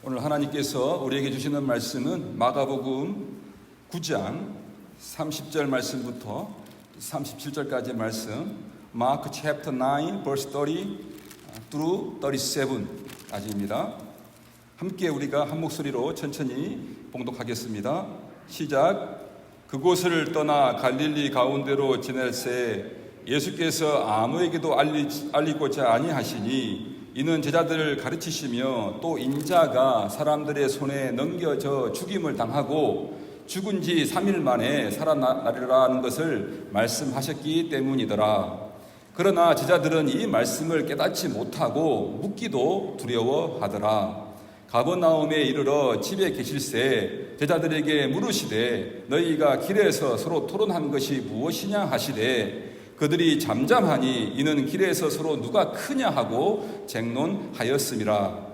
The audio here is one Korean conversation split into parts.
오늘 하나님께서 우리에게 주시는 말씀은 마가복음 9장 30절 말씀부터 37절까지의 말씀, 마크 chapter 9 verse 30 through 37까지입니다. 함께 우리가 한 목소리로 천천히 봉독하겠습니다. 시작. 그곳을 떠나 갈릴리 가운데로 지낼새 예수께서 아무에게도 알리고자 아니하시니 이는 제자들을 가르치시며 또 인자가 사람들의 손에 넘겨져 죽임을 당하고 죽은 지 3일 만에 살아나리라는 것을 말씀하셨기 때문이더라. 그러나 제자들은 이 말씀을 깨닫지 못하고 묻기도 두려워하더라. 가버나움에 이르러 집에 계실새 제자들에게 물으시되 너희가 길에서 서로 토론한 것이 무엇이냐 하시되 그들이 잠잠하니 이는 길에서 서로 누가 크냐 하고 쟁론하였음이라.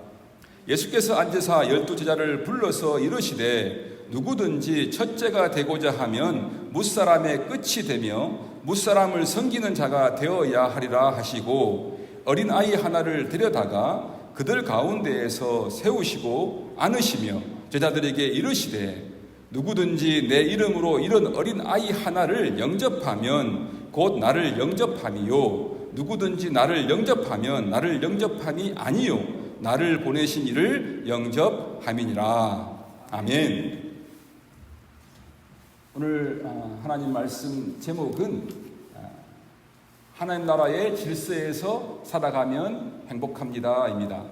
예수께서 앉으사 12제자를 불러서 이르시되 누구든지 첫째가 되고자 하면 뭇사람의 끝이 되며 뭇사람을 섬기는 자가 되어야 하리라 하시고 어린아이 하나를 데려다가 그들 가운데에서 세우시고 안으시며 제자들에게 이르시되 누구든지 내 이름으로 이런 어린아이 하나를 영접하면 곧 나를 영접함이요 누구든지 나를 영접하면 나를 영접함이 아니요 나를 보내신 이를 영접함이니라. 아멘. 오늘 하나님 말씀 제목은 하나님 나라의 질서에서 살아가면 행복합니다입니다.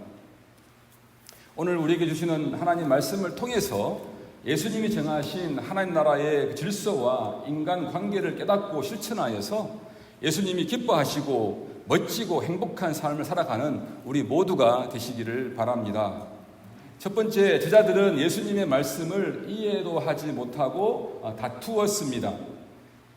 오늘 우리에게 주시는 하나님 말씀을 통해서 예수님이 정하신 하나님 나라의 질서와 인간 관계를 깨닫고 실천하여서 예수님이 기뻐하시고 멋지고 행복한 삶을 살아가는 우리 모두가 되시기를 바랍니다. 첫 번째, 제자들은 예수님의 말씀을 이해도 하지 못하고 다투었습니다.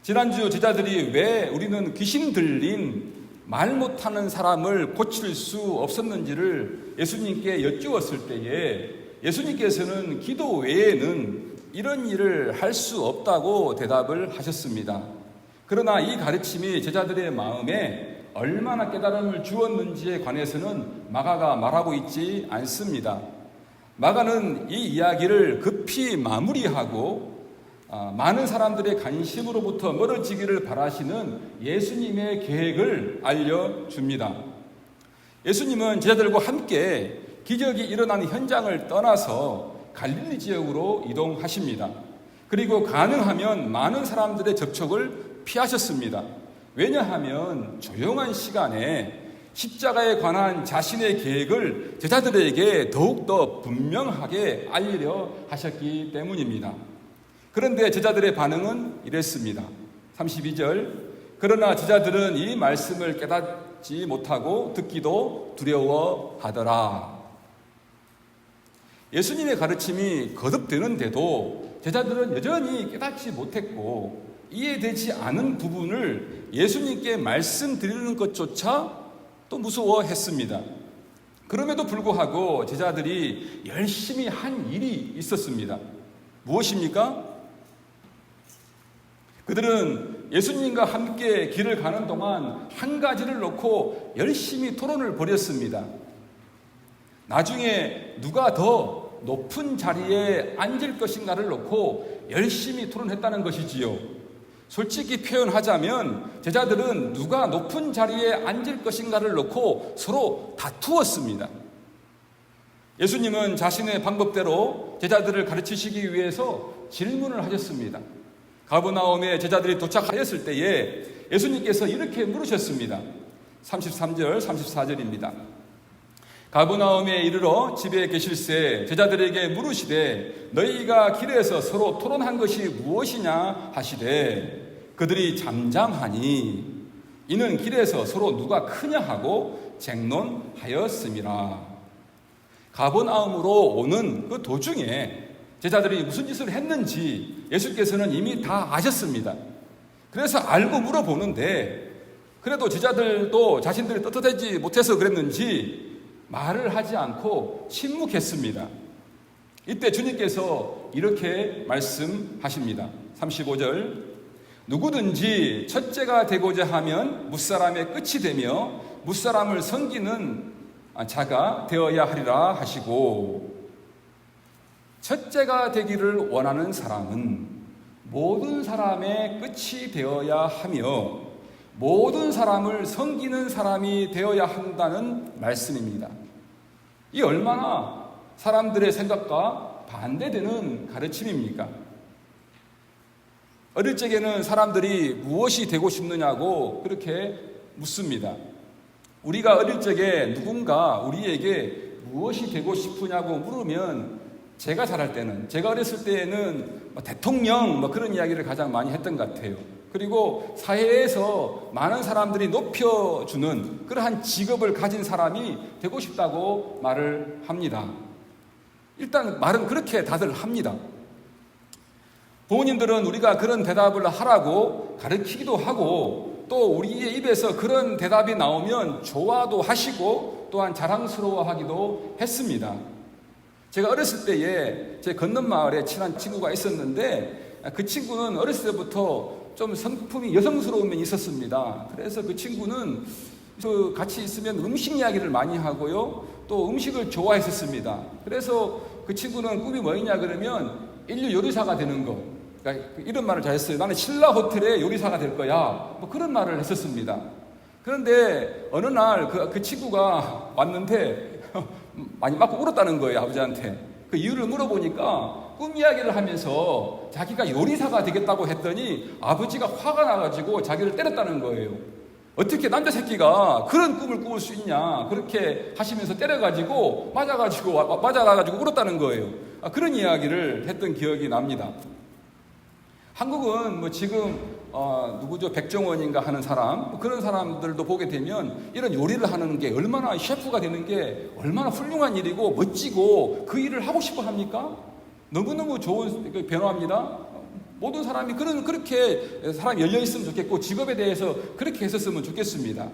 지난주 제자들이 왜 우리는 귀신 들린 말 못하는 사람을 고칠 수 없었는지를 예수님께 여쭈었을 때에 예수님께서는 기도 외에는 이런 일을 할 수 없다고 대답을 하셨습니다. 그러나 이 가르침이 제자들의 마음에 얼마나 깨달음을 주었는지에 관해서는 마가가 말하고 있지 않습니다. 마가는 이 이야기를 급히 마무리하고 많은 사람들의 관심으로부터 멀어지기를 바라시는 예수님의 계획을 알려줍니다. 예수님은 제자들과 함께 기적이 일어나는 현장을 떠나서 갈릴리 지역으로 이동하십니다. 그리고 가능하면 많은 사람들의 접촉을 피하셨습니다. 왜냐하면 조용한 시간에 십자가에 관한 자신의 계획을 제자들에게 더욱더 분명하게 알리려 하셨기 때문입니다. 그런데 제자들의 반응은 이랬습니다. 32절. 그러나 제자들은 이 말씀을 깨닫지 못하고 듣기도 두려워하더라. 예수님의 가르침이 거듭되는데도 제자들은 여전히 깨닫지 못했고 이해되지 않은 부분을 예수님께 말씀드리는 것조차 또 무서워했습니다. 그럼에도 불구하고 제자들이 열심히 한 일이 있었습니다. 무엇입니까? 그들은 예수님과 함께 길을 가는 동안 한 가지를 놓고 열심히 토론을 벌였습니다. 나중에 누가 더 높은 자리에 앉을 것인가를 놓고 열심히 토론했다는 것이지요. 솔직히 표현하자면 제자들은 누가 높은 자리에 앉을 것인가를 놓고 서로 다투었습니다. 예수님은 자신의 방법대로 제자들을 가르치시기 위해서 질문을 하셨습니다. 가버나움에 제자들이 도착하였을 때에 예수님께서 이렇게 물으셨습니다. 33절, 34절입니다. 가버나움에 이르러 집에 계실새 제자들에게 물으시되 너희가 길에서 서로 토론한 것이 무엇이냐 하시되 그들이 잠잠하니 이는 길에서 서로 누가 크냐 하고 쟁론하였음이라. 가버나움으로 오는 그 도중에 제자들이 무슨 짓을 했는지 예수께서는 이미 다 아셨습니다. 그래서 알고 물어보는데 그래도 제자들도 자신들이 떳떳하지 못해서 그랬는지 말을 하지 않고 침묵했습니다. 이때 주님께서 이렇게 말씀하십니다. 35절. 누구든지 첫째가 되고자 하면 뭇사람의 끝이 되며 뭇사람을 섬기는 자가 되어야 하리라 하시고 첫째가 되기를 원하는 사람은 모든 사람의 끝이 되어야 하며 모든 사람을 섬기는 사람이 되어야 한다는 말씀입니다. 이 얼마나 사람들의 생각과 반대되는 가르침입니까? 어릴 적에는 사람들이 무엇이 되고 싶느냐고 그렇게 묻습니다. 우리가 어릴 적에 누군가 우리에게 무엇이 되고 싶으냐고 물으면 제가 자랄 때는, 제가 어렸을 때에는 대통령 그런 이야기를 가장 많이 했던 것 같아요. 그리고 사회에서 많은 사람들이 높여주는 그러한 직업을 가진 사람이 되고 싶다고 말을 합니다. 일단 말은 그렇게 다들 합니다. 부모님들은 우리가 그런 대답을 하라고 가르치기도 하고 또 우리의 입에서 그런 대답이 나오면 좋아도 하시고 또한 자랑스러워하기도 했습니다. 제가 어렸을 때에 제 건넌 마을에 친한 친구가 있었는데 그 친구는 어렸을 때부터 좀 성품이 여성스러운 면이 있었습니다. 그래서 그 친구는 같이 있으면 음식 이야기를 많이 하고요. 또 음식을 좋아했었습니다. 그래서 그 친구는 꿈이 뭐였냐 그러면 인류 요리사가 되는 거. 그러니까 이런 말을 잘했어요. 나는 신라 호텔의 요리사가 될 거야. 그런 말을 했었습니다. 그런데 어느 날 그 친구가 왔는데 많이 맞고 울었다는 거예요, 아버지한테. 그 이유를 물어보니까 꿈 이야기를 하면서 자기가 요리사가 되겠다고 했더니 아버지가 화가 나가지고 자기를 때렸다는 거예요. 어떻게 남자 새끼가 그런 꿈을 꾸을 수 있냐, 그렇게 하시면서 때려가지고 맞아가지고 울었다는 거예요. 그런 이야기를 했던 기억이 납니다. 한국은 지금 누구죠? 백종원인가 하는 사람, 그런 사람들도 보게 되면 이런 요리를 하는 게 얼마나, 셰프가 되는 게 얼마나 훌륭한 일이고 멋지고 그 일을 하고 싶어 합니까? 너무너무 좋은 변화입니다. 모든 사람이 그렇게 사람이 열려있으면 좋겠고 직업에 대해서 그렇게 했었으면 좋겠습니다.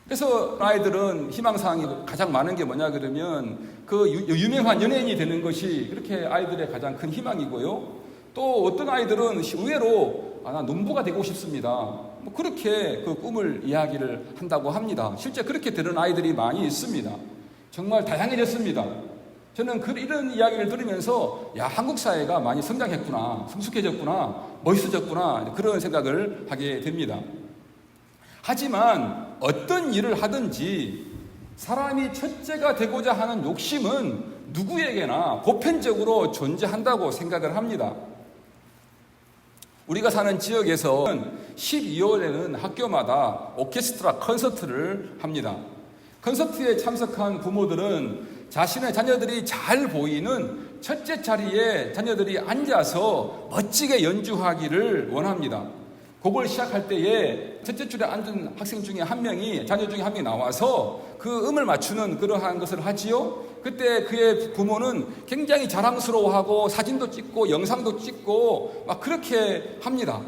그래서 아이들은 희망사항이 가장 많은 게 뭐냐 그러면 그 유명한 연예인이 되는 것이 그렇게 아이들의 가장 큰 희망이고요. 또 어떤 아이들은 의외로 나 농부가 되고 싶습니다. 그렇게 그 꿈을 이야기를 한다고 합니다. 실제 그렇게 되는 아이들이 많이 있습니다. 정말 다양해졌습니다. 저는 이런 이야기를 들으면서 한국 사회가 많이 성장했구나, 성숙해졌구나, 멋있어졌구나 그런 생각을 하게 됩니다. 하지만 어떤 일을 하든지 사람이 첫째가 되고자 하는 욕심은 누구에게나 보편적으로 존재한다고 생각을 합니다. 우리가 사는 지역에서는 12월에는 학교마다 오케스트라 콘서트를 합니다. 콘서트에 참석한 부모들은 자신의 자녀들이 잘 보이는 첫째 자리에 자녀들이 앉아서 멋지게 연주하기를 원합니다. 곡을 시작할 때에 첫째 줄에 앉은 학생 중에 한 명이, 자녀 중에 한 명이 나와서 그 음을 맞추는 그러한 것을 하지요. 그때 그의 부모는 굉장히 자랑스러워하고 사진도 찍고 영상도 찍고 막 그렇게 합니다.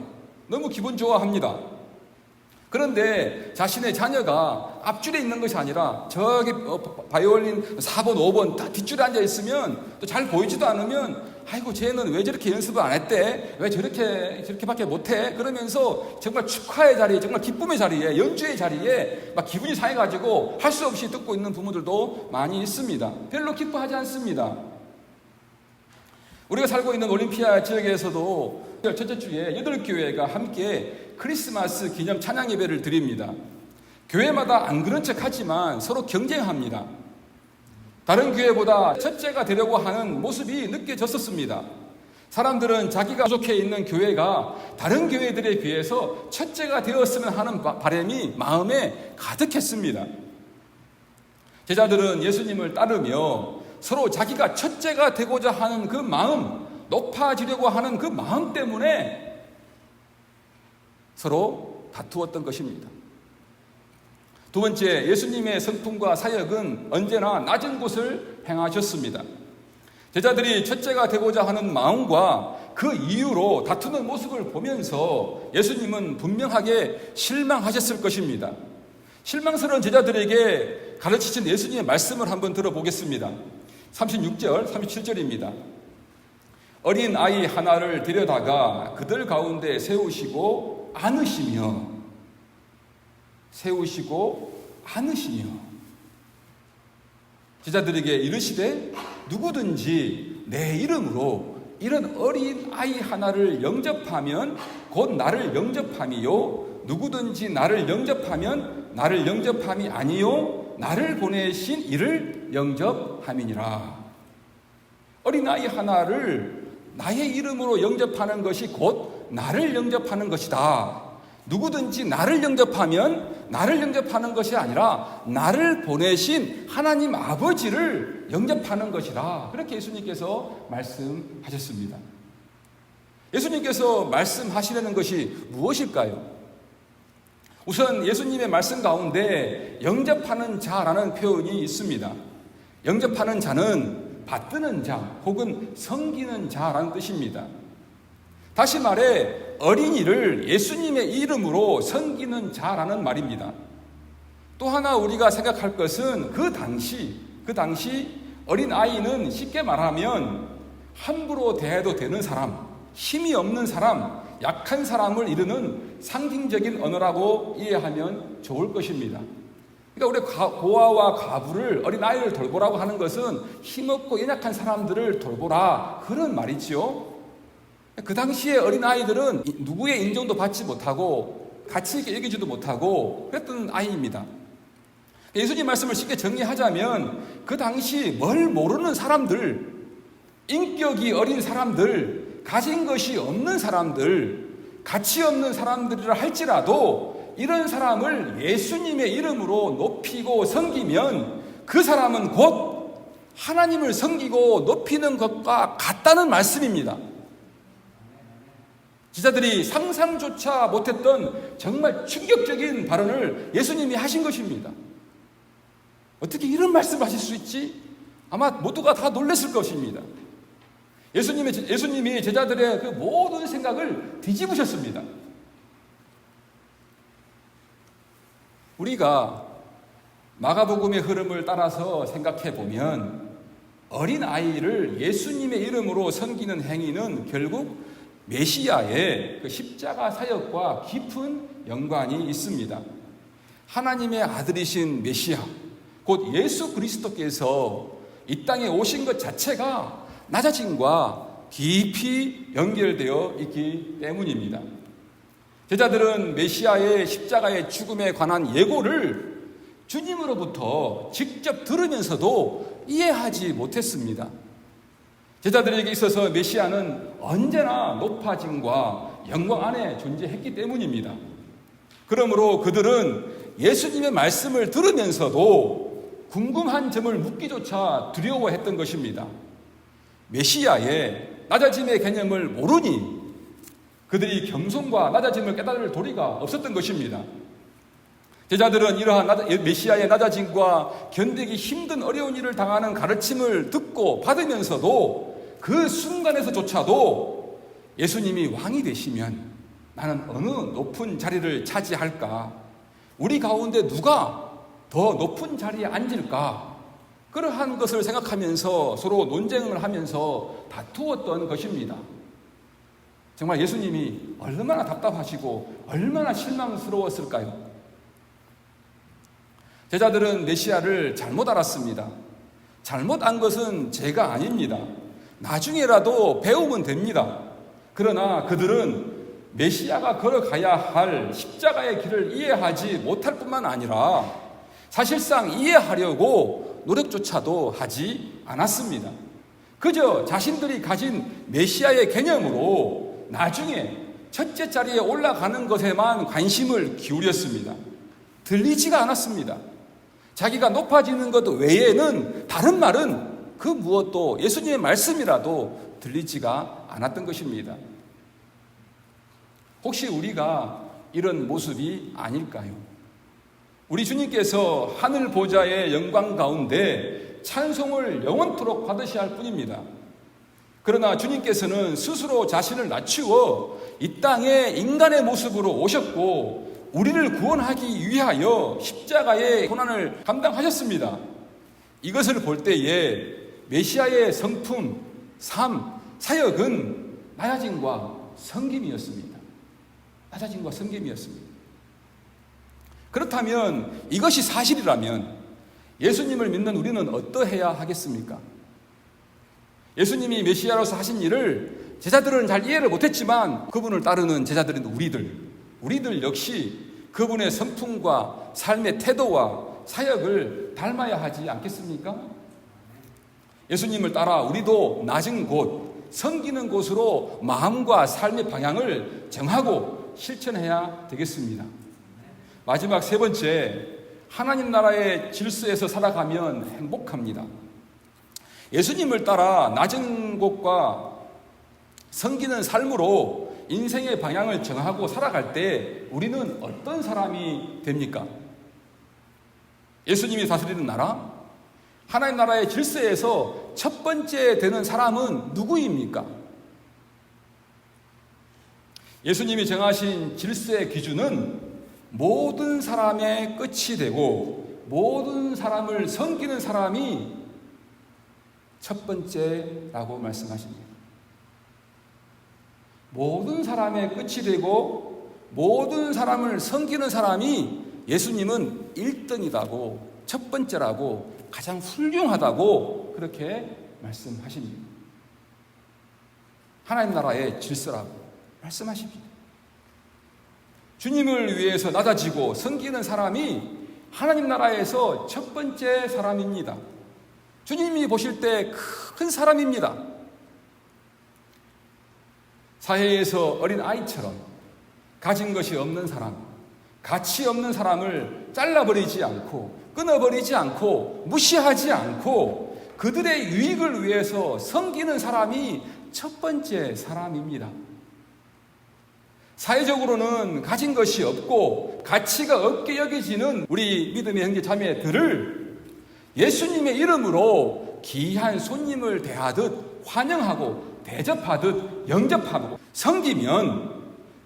너무 기분 좋아합니다. 그런데 자신의 자녀가 앞줄에 있는 것이 아니라 저기 바이올린 4번, 5번 다 뒷줄에 앉아 있으면 또 잘 보이지도 않으면 아이고 쟤는 왜 저렇게 연습을 안 했대? 왜 저렇게밖에 못해? 그러면서 정말 축하의 자리에, 정말 기쁨의 자리에, 연주의 자리에 막 기분이 상해가지고 할 수 없이 듣고 있는 부모들도 많이 있습니다. 별로 기뻐하지 않습니다. 우리가 살고 있는 올림피아 지역에서도 첫째 주에 8교회가 함께 크리스마스 기념 찬양 예배를 드립니다. 교회마다 안 그런 척 하지만 서로 경쟁합니다. 다른 교회보다 첫째가 되려고 하는 모습이 느껴졌었습니다. 사람들은 자기가 소속해 있는 교회가 다른 교회들에 비해서 첫째가 되었으면 하는 바람이 마음에 가득했습니다. 제자들은 예수님을 따르며 서로 자기가 첫째가 되고자 하는 그 마음, 높아지려고 하는 그 마음 때문에 서로 다투었던 것입니다. 두 번째, 예수님의 성품과 사역은 언제나 낮은 곳을 행하셨습니다. 제자들이 첫째가 되고자 하는 마음과 그 이유로 다투는 모습을 보면서 예수님은 분명하게 실망하셨을 것입니다. 실망스러운 제자들에게 가르치신 예수님의 말씀을 한번 들어보겠습니다. 36절, 37절입니다. 어린 아이 하나를 데려다가 그들 가운데 세우시고 안으시며 제자들에게 이르시되 누구든지 내 이름으로 이런 어린 아이 하나를 영접하면 곧 나를 영접함이요. 누구든지 나를 영접하면 나를 영접함이 아니요. 나를 보내신 이를 영접함이니라. 어린아이 하나를 나의 이름으로 영접하는 것이 곧 나를 영접하는 것이다. 누구든지 나를 영접하면 나를 영접하는 것이 아니라 나를 보내신 하나님 아버지를 영접하는 것이다. 그렇게 예수님께서 말씀하셨습니다. 예수님께서 말씀하시려는 것이 무엇일까요? 우선 예수님의 말씀 가운데 영접하는 자라는 표현이 있습니다. 영접하는 자는 받드는 자 혹은 섬기는 자라는 뜻입니다. 다시 말해 어린이를 예수님의 이름으로 섬기는 자라는 말입니다. 또 하나 우리가 생각할 것은 그 당시 어린아이는 쉽게 말하면 함부로 대해도 되는 사람, 힘이 없는 사람, 약한 사람을 이르는 상징적인 언어라고 이해하면 좋을 것입니다. 그러니까 우리 고아와 과부를 어린아이를 돌보라고 하는 것은 힘없고 연약한 사람들을 돌보라 그런 말이지요. 그 당시에 어린아이들은 누구의 인정도 받지 못하고 가치 있게 여기지도 못하고 그랬던 아이입니다. 예수님 말씀을 쉽게 정리하자면 그 당시 뭘 모르는 사람들, 인격이 어린 사람들, 가진 것이 없는 사람들, 가치 없는 사람들이라 할지라도 이런 사람을 예수님의 이름으로 높이고 섬기면 그 사람은 곧 하나님을 섬기고 높이는 것과 같다는 말씀입니다. 지자들이 상상조차 못했던 정말 충격적인 발언을 예수님이 하신 것입니다. 어떻게 이런 말씀을 하실 수 있지? 아마 모두가 다 놀랐을 것입니다. 예수님이 제자들의 그 모든 생각을 뒤집으셨습니다. 우리가 마가복음의 흐름을 따라서 생각해 보면 어린아이를 예수님의 이름으로 섬기는 행위는 결국 메시아의 그 십자가 사역과 깊은 연관이 있습니다. 하나님의 아들이신 메시아, 곧 예수 그리스도께서 이 땅에 오신 것 자체가 낮아짐과 깊이 연결되어 있기 때문입니다. 제자들은 메시아의 십자가의 죽음에 관한 예고를 주님으로부터 직접 들으면서도 이해하지 못했습니다. 제자들에게 있어서 메시아는 언제나 높아짐과 영광 안에 존재했기 때문입니다. 그러므로 그들은 예수님의 말씀을 들으면서도 궁금한 점을 묻기조차 두려워했던 것입니다. 메시아의 낮아짐의 개념을 모르니 그들이 겸손과 낮아짐을 깨달을 도리가 없었던 것입니다. 제자들은 이러한 메시아의 낮아짐과 견디기 힘든 어려운 일을 당하는 가르침을 듣고 받으면서도 그 순간에서조차도 예수님이 왕이 되시면 나는 어느 높은 자리를 차지할까? 우리 가운데 누가 더 높은 자리에 앉을까? 그러한 것을 생각하면서 서로 논쟁을 하면서 다투었던 것입니다. 정말 예수님이 얼마나 답답하시고 얼마나 실망스러웠을까요? 제자들은 메시아를 잘못 알았습니다. 잘못 안 것은 죄가 아닙니다. 나중에라도 배우면 됩니다. 그러나 그들은 메시아가 걸어가야 할 십자가의 길을 이해하지 못할 뿐만 아니라 사실상 이해하려고 노력조차도 하지 않았습니다. 그저 자신들이 가진 메시아의 개념으로 나중에 첫째 자리에 올라가는 것에만 관심을 기울였습니다. 들리지가 않았습니다. 자기가 높아지는 것 외에는 다른 말은 그 무엇도 예수님의 말씀이라도 들리지가 않았던 것입니다. 혹시 우리가 이런 모습이 아닐까요? 우리 주님께서 하늘 보좌의 영광 가운데 찬송을 영원토록 받으셔야 할 뿐입니다. 그러나 주님께서는 스스로 자신을 낮추어 이 땅에 인간의 모습으로 오셨고 우리를 구원하기 위하여 십자가의 고난을 감당하셨습니다. 이것을 볼 때에 메시아의 성품, 삶, 사역은 낮아짐과 섬김이었습니다. 낮아짐과 섬김이었습니다. 그렇다면 이것이 사실이라면 예수님을 믿는 우리는 어떠해야 하겠습니까? 예수님이 메시아로서 하신 일을 제자들은 잘 이해를 못했지만 그분을 따르는 제자들인 우리들 역시 그분의 성품과 삶의 태도와 사역을 닮아야 하지 않겠습니까? 예수님을 따라 우리도 낮은 곳, 섬기는 곳으로 마음과 삶의 방향을 정하고 실천해야 되겠습니다. 마지막 세 번째, 하나님 나라의 질서에서 살아가면 행복합니다. 예수님을 따라 낮은 곳과 섬기는 삶으로 인생의 방향을 정하고 살아갈 때 우리는 어떤 사람이 됩니까? 예수님이 다스리는 나라, 하나님 나라의 질서에서 첫 번째 되는 사람은 누구입니까? 예수님이 정하신 질서의 기준은 모든 사람의 끝이 되고 모든 사람을 섬기는 사람이 첫 번째라고 말씀하십니다. 모든 사람의 끝이 되고 모든 사람을 섬기는 사람이 예수님은 1등이라고, 첫 번째라고, 가장 훌륭하다고 그렇게 말씀하십니다. 하나님 나라의 질서라고 말씀하십니다. 주님을 위해서 낮아지고 섬기는 사람이 하나님 나라에서 첫 번째 사람입니다. 주님이 보실 때 큰 사람입니다. 사회에서 어린 아이처럼 가진 것이 없는 사람, 가치 없는 사람을 잘라버리지 않고 끊어버리지 않고 무시하지 않고 그들의 유익을 위해서 섬기는 사람이 첫 번째 사람입니다. 사회적으로는 가진 것이 없고 가치가 없게 여겨지는 우리 믿음의 형제 자매들을 예수님의 이름으로 귀한 손님을 대하듯 환영하고 대접하듯 영접하고 섬기면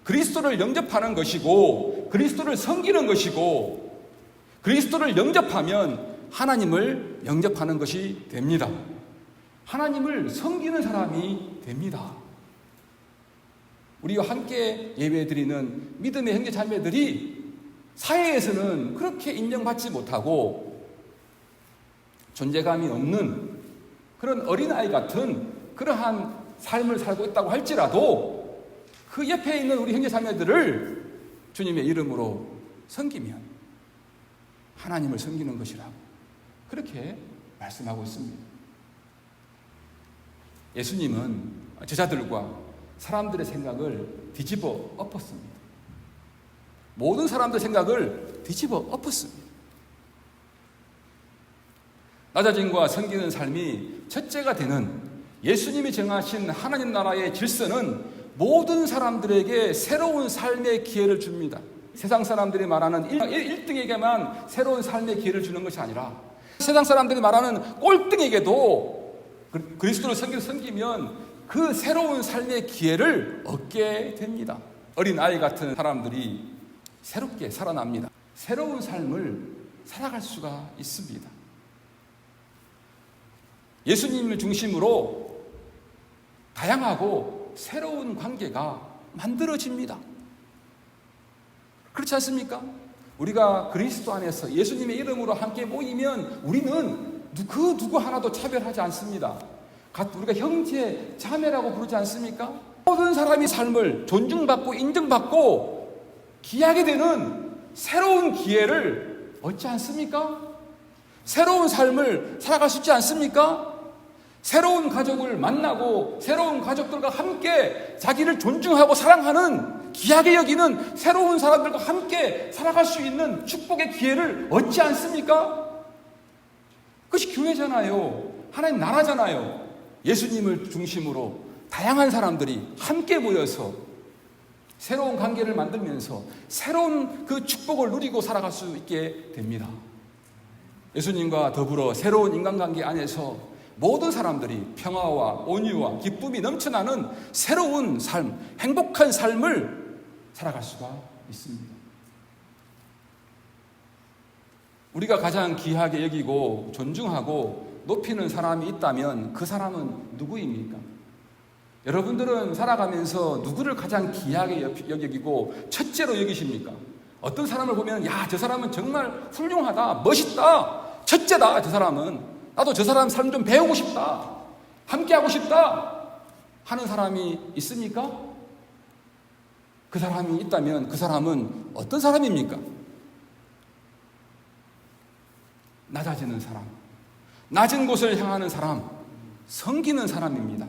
그리스도를 영접하는 것이고 그리스도를 섬기는 것이고 그리스도를 영접하면 하나님을 영접하는 것이 됩니다. 하나님을 섬기는 사람이 됩니다. 우리와 함께 예배드리는 믿음의 형제 자매들이 사회에서는 그렇게 인정받지 못하고 존재감이 없는 그런 어린아이 같은 그러한 삶을 살고 있다고 할지라도 그 옆에 있는 우리 형제 자매들을 주님의 이름으로 섬기면 하나님을 섬기는 것이라고 그렇게 말씀하고 있습니다. 예수님은 제자들과 사람들의 생각을 뒤집어 엎었습니다. 모든 사람들의 생각을 뒤집어 엎었습니다. 낮아짐과 섬기는 삶이 첫째가 되는 예수님이 정하신 하나님 나라의 질서는 모든 사람들에게 새로운 삶의 기회를 줍니다. 세상 사람들이 말하는 1등에게만 새로운 삶의 기회를 주는 것이 아니라 세상 사람들이 말하는 꼴등에게도 그리스도를 섬기면 그 새로운 삶의 기회를 얻게 됩니다. 어린아이 같은 사람들이 새롭게 살아납니다. 새로운 삶을 살아갈 수가 있습니다. 예수님을 중심으로 다양하고 새로운 관계가 만들어집니다. 그렇지 않습니까? 우리가 그리스도 안에서 예수님의 이름으로 함께 모이면 우리는 그 누구 하나도 차별하지 않습니다. 우리가 형제, 자매라고 부르지 않습니까? 모든 사람이 삶을 존중받고 인정받고 귀하게 되는 새로운 기회를 얻지 않습니까? 새로운 삶을 살아갈 수 있지 않습니까? 새로운 가족을 만나고 새로운 가족들과 함께 자기를 존중하고 사랑하는 귀하게 여기는 새로운 사람들과 함께 살아갈 수 있는 축복의 기회를 얻지 않습니까? 그것이 교회잖아요. 하나님 나라잖아요. 예수님을 중심으로 다양한 사람들이 함께 모여서 새로운 관계를 만들면서 새로운 그 축복을 누리고 살아갈 수 있게 됩니다. 예수님과 더불어 새로운 인간관계 안에서 모든 사람들이 평화와 온유와 기쁨이 넘쳐나는 새로운 삶, 행복한 삶을 살아갈 수가 있습니다. 우리가 가장 귀하게 여기고 존중하고 높이는 사람이 있다면 그 사람은 누구입니까? 여러분들은 살아가면서 누구를 가장 귀하게 여기고 첫째로 여기십니까? 어떤 사람을 보면 야, 저 사람은 정말 훌륭하다, 멋있다, 첫째다, 저 사람은. 나도 저 사람 삶 좀 배우고 싶다. 함께하고 싶다 하는 사람이 있습니까? 그 사람이 있다면 그 사람은 어떤 사람입니까? 낮아지는 사람, 낮은 곳을 향하는 사람, 섬기는 사람입니다.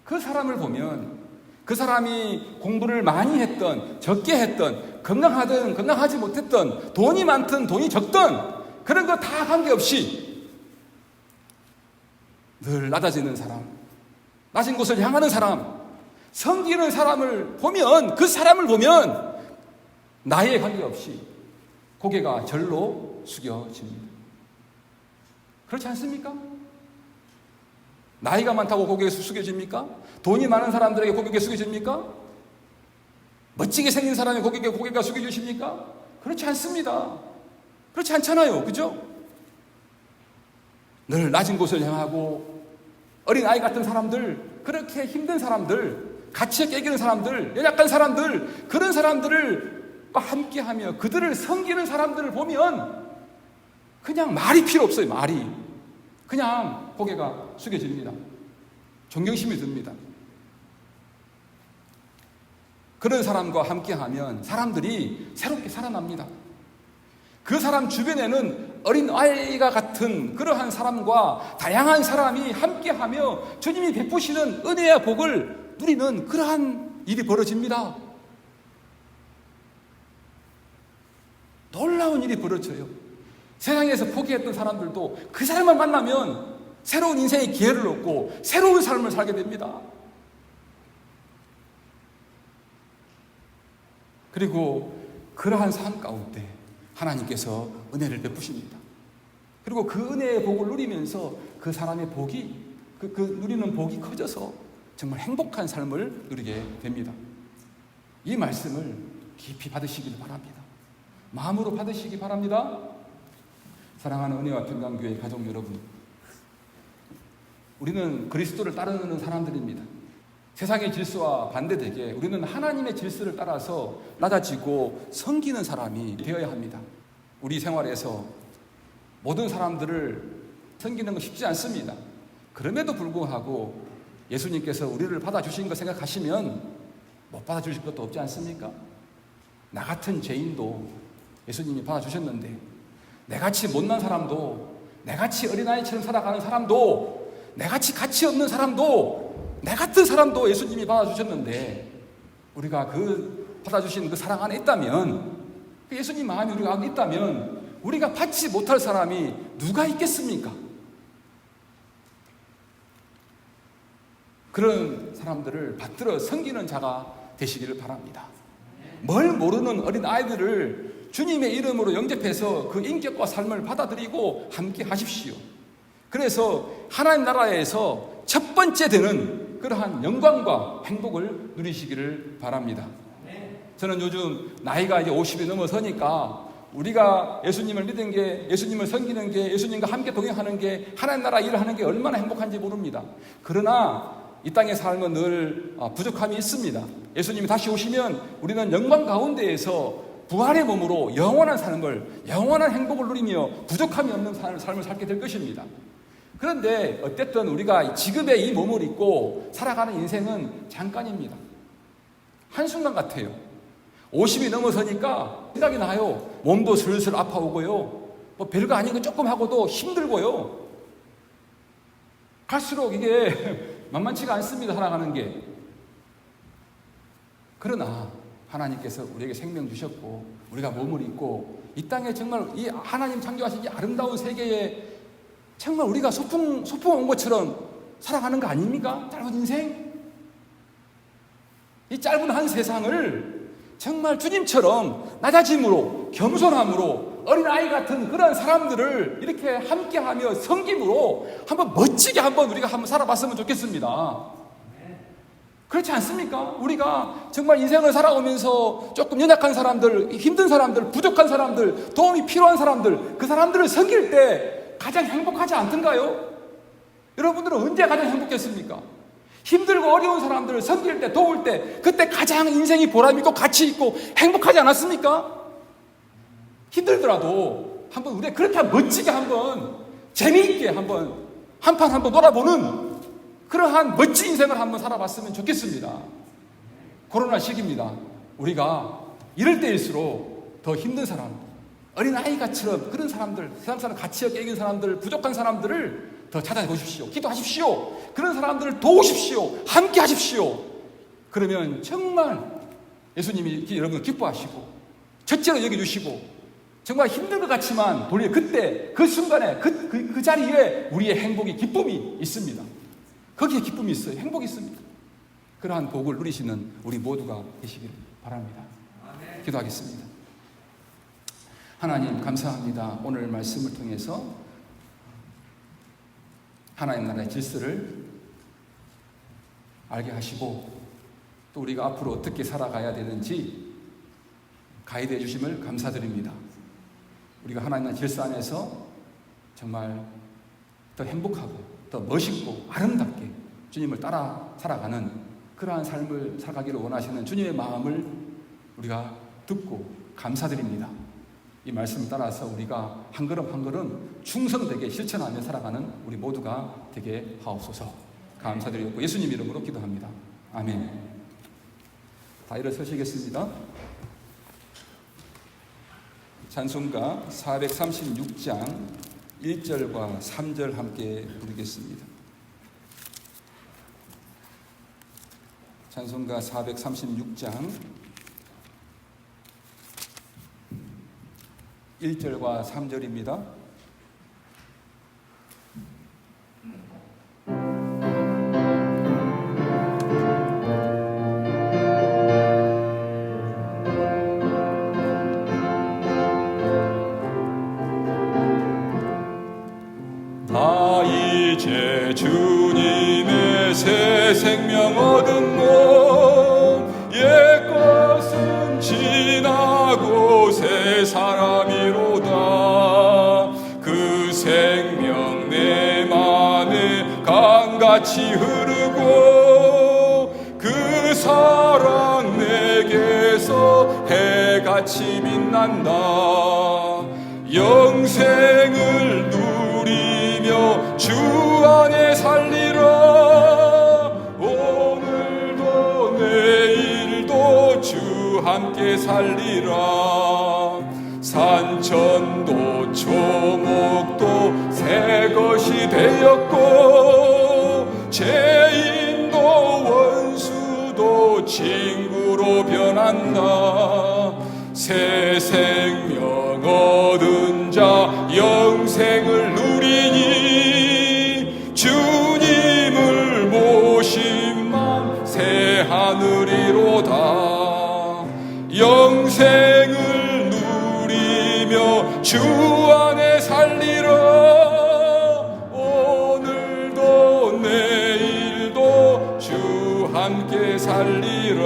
그 사람을 보면 그 사람이 공부를 많이 했던, 적게 했던, 건강하든 건강하지 못했던, 돈이 많든 돈이 적든 그런 거 다 관계없이 늘 낮아지는 사람, 낮은 곳을 향하는 사람, 섬기는 사람을 보면, 그 사람을 보면 나이에 관계없이 고개가 절로 숙여집니다. 그렇지 않습니까? 나이가 많다고 고개가 숙여집니까? 돈이 많은 사람들에게 고개가 숙여집니까? 멋지게 생긴 사람이 고개가 숙여지십니까? 그렇지 않습니다. 그렇지 않잖아요. 그죠? 늘 낮은 곳을 향하고 어린아이 같은 사람들, 그렇게 힘든 사람들, 가치에 깨기는 사람들, 연약한 사람들, 그런 사람들을 함께하며 그들을 섬기는 사람들을 보면 그냥 말이 필요 없어요. 말이. 그냥 고개가 숙여집니다. 존경심이 듭니다. 그런 사람과 함께하면 사람들이 새롭게 살아납니다. 그 사람 주변에는 어린아이가 같은 그러한 사람과 다양한 사람이 함께하며 주님이 베푸시는 은혜와 복을 누리는 그러한 일이 벌어집니다. 놀라운 일이 벌어져요. 세상에서 포기했던 사람들도 그 사람을 만나면 새로운 인생의 기회를 얻고 새로운 삶을 살게 됩니다. 그리고 그러한 삶 가운데 하나님께서 은혜를 베푸십니다. 그리고 그 은혜의 복을 누리면서 그 사람의 복이, 그 누리는 복이 커져서 정말 행복한 삶을 누리게 됩니다. 이 말씀을 깊이 받으시길 바랍니다. 마음으로 받으시기 바랍니다. 사랑하는 은혜와 평강교회 가족 여러분, 우리는 그리스도를 따르는 사람들입니다. 세상의 질서와 반대되게 우리는 하나님의 질서를 따라서 낮아지고 섬기는 사람이 되어야 합니다. 우리 생활에서 모든 사람들을 섬기는 건 쉽지 않습니다. 그럼에도 불구하고 예수님께서 우리를 받아주신 것 생각하시면 못 받아주실 것도 없지 않습니까? 나 같은 죄인도 예수님이 받아주셨는데, 내같이 못난 사람도, 내같이 어린아이처럼 살아가는 사람도, 내같이 가치 없는 사람도, 내 같은 사람도 예수님이 받아주셨는데, 우리가 그 받아주신 그 사랑 안에 있다면, 그 예수님 마음이 우리가 안에 있다면 우리가 받지 못할 사람이 누가 있겠습니까? 그런 사람들을 받들어 섬기는 자가 되시기를 바랍니다. 뭘 모르는 어린 아이들을 주님의 이름으로 영접해서 그 인격과 삶을 받아들이고 함께 하십시오. 그래서 하나님 나라에서 첫 번째 되는 그러한 영광과 행복을 누리시기를 바랍니다. 저는 요즘 나이가 이제 50이 넘어서니까 우리가 예수님을 믿은 게, 예수님을 섬기는 게, 예수님과 함께 동행하는 게, 하나님 나라 일을 하는 게 얼마나 행복한지 모릅니다. 그러나 이 땅의 삶은 늘 부족함이 있습니다. 예수님이 다시 오시면 우리는 영광 가운데에서 부활의 몸으로 영원한 삶을, 영원한 행복을 누리며 부족함이 없는 삶을 살게 될 것입니다. 그런데 어쨌든 우리가 지금의 이 몸을 입고 살아가는 인생은 잠깐입니다. 한순간 같아요. 50이 넘어서니까 생각이 나요. 몸도 슬슬 아파오고요. 뭐 별거 아닌 거 조금 하고도 힘들고요. 갈수록 이게 만만치가 않습니다. 살아가는 게. 그러나 하나님께서 우리에게 생명 주셨고 우리가 몸을 입고 이 땅에 정말 이 하나님 창조하신 이 아름다운 세계에 정말 우리가 소풍 온 것처럼 살아가는 거 아닙니까? 짧은 인생? 이 짧은 한 세상을 정말 주님처럼 낮아짐으로, 겸손함으로, 어린아이 같은 그런 사람들을 이렇게 함께하며 섬김으로 한번 멋지게 우리가 한번 살아봤으면 좋겠습니다. 그렇지 않습니까? 우리가 정말 인생을 살아오면서 조금 연약한 사람들, 힘든 사람들, 부족한 사람들, 도움이 필요한 사람들, 그 사람들을 섬길 때 가장 행복하지 않던가요? 여러분들은 언제 가장 행복했습니까? 힘들고 어려운 사람들을 섬길 때, 도울 때, 그때 가장 인생이 보람있고 가치 있고 행복하지 않았습니까? 힘들더라도 한번 우리가 그렇게 멋지게 한번 재미있게 한번 한판 놀아보는 그러한 멋진 인생을 한번 살아봤으면 좋겠습니다. 코로나 시기입니다. 우리가 이럴 때일수록 더 힘든 사람, 어린아이가처럼 그런 사람들, 세상 사람 가치에 깨긴 사람들, 부족한 사람들을 더 찾아보십시오. 기도하십시오. 그런 사람들을 도우십시오. 함께 하십시오. 그러면 정말 예수님이 여러분을 기뻐하시고 첫째로 여겨주시고 정말 힘든 것 같지만 돌려 그때 그 순간에 그 자리에 우리의 행복이 기쁨이 있습니다. 거기에 기쁨이 있어요. 행복이 있습니다. 그러한 복을 누리시는 우리 모두가 되시기를 바랍니다. 기도하겠습니다. 하나님 감사합니다. 오늘 말씀을 통해서 하나님 나라의 질서를 알게 하시고 또 우리가 앞으로 어떻게 살아가야 되는지 가이드해 주심을 감사드립니다. 우리가 하나님 나라의 질서 안에서 정말 더 행복하고 더 멋있고 아름답게 주님을 따라 살아가는 그러한 삶을 살아가기를 원하시는 주님의 마음을 우리가 듣고 감사드립니다. 이 말씀을 따라서 우리가 한 걸음 한 걸음 충성되게 실천하며 살아가는 우리 모두가 되게 하옵소서. 감사드리고 예수님 이름으로 기도합니다. 아멘. 다 일어서시겠습니다. 찬송가 436장 1절과 3절 함께 부르겠습니다. 찬송가 436장 1절과 3절입니다. 나 이제 주님의 새 생명 얻은 몸 옛 것은 지나고 새 사람이로다. 그 생명 내 맘에 강같이 흐르고 그 사랑 내게서 해같이 빛난다. 영생을 누리며 주 안에 살리라. 오늘도 내일도 주 함께 살리라. 산천도 초목도 새 것이 되었고 죄인도 원수도 친구로 변한다. 새 생명 얻은 자 영생을 누리니 주님을 모심만 새 하늘이로다. 영생을 누리며 주 안에 살리라. 오늘도 내일도 주 함께 살리라.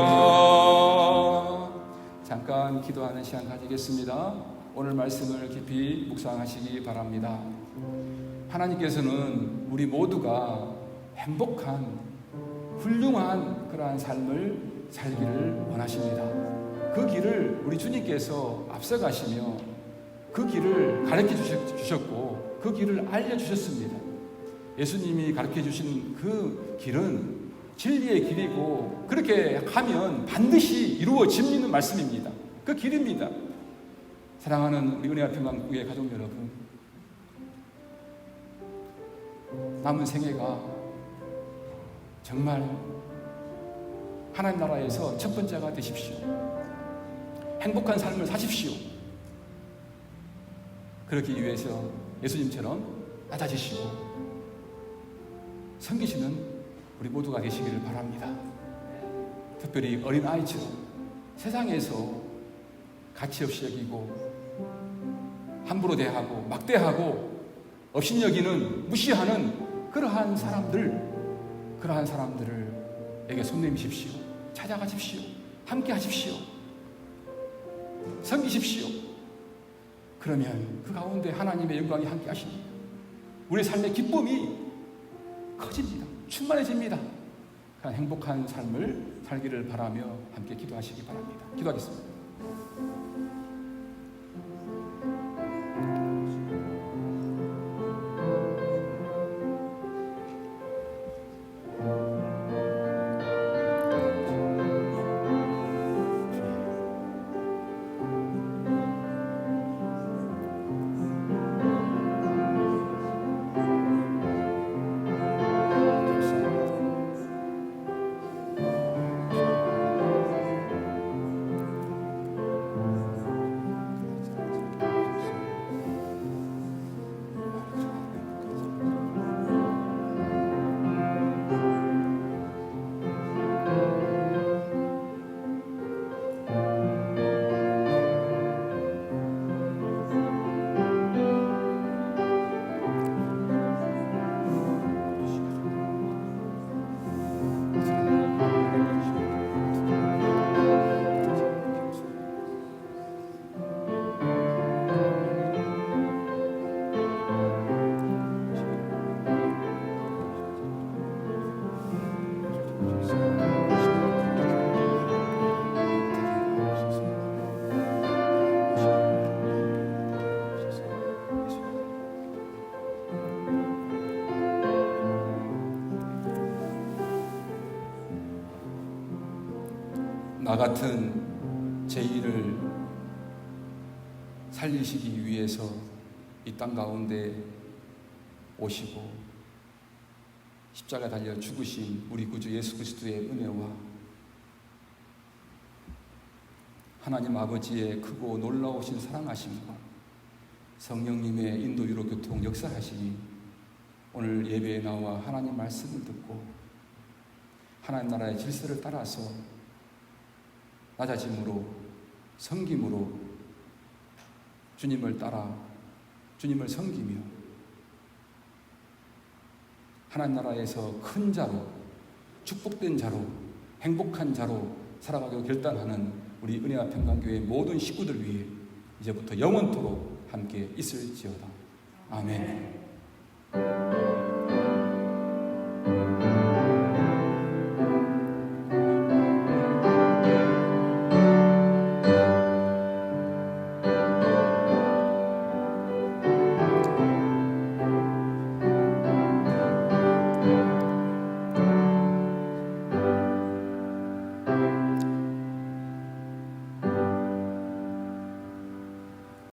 잠깐 기도하는 시간 가지겠습니다. 오늘 말씀을 깊이 묵상하시기 바랍니다. 하나님께서는 우리 모두가 행복한 훌륭한 그러한 삶을 살기를 원하십니다. 그 길을 우리 주님께서 앞서가시며 그 길을 가르쳐 주셨고 그 길을 알려주셨습니다. 예수님이 가르쳐 주신 그 길은 진리의 길이고 그렇게 하면 반드시 이루어집니다 말씀입니다. 그 길입니다. 사랑하는 우리 은혜와 평강국의 가족 여러분, 남은 생애가 정말 하나님 나라에서 첫 번째가 되십시오. 행복한 삶을 사십시오. 그러기 위해서 예수님처럼 낮아지시고 섬기시는 우리 모두가 되시기를 바랍니다. 특별히 어린아이처럼 세상에서 가치 없이 여기고 함부로 대하고 막대하고 업신여기는 무시하는 그러한 사람들에게 손 내미십시오. 찾아가십시오. 함께 하십시오. 섬기십시오. 그러면 그 가운데 하나님의 영광이 함께 하십니다. 우리의 삶의 기쁨이 커집니다. 충만해집니다. 그런 행복한 삶을 살기를 바라며 함께 기도하시기 바랍니다. 기도하겠습니다. 나 같은 죄인을 살리시기 위해서 이 땅 가운데 오시고 십자가 달려 죽으신 우리 구주 예수 그리스도의 은혜와 하나님 아버지의 크고 놀라우신 사랑하심과 성령님의 인도유로 교통 역사하시니 오늘 예배에 나와 하나님 말씀을 듣고 하나님 나라의 질서를 따라서 낮아짐으로 섬김으로 주님을 따라 주님을 섬기며 하나님 나라에서 큰 자로 축복된 자로 행복한 자로 살아가기로 결단하는 우리 은혜와 평강교회 모든 식구들 위해 이제부터 영원토록 함께 있을지어다. 아멘.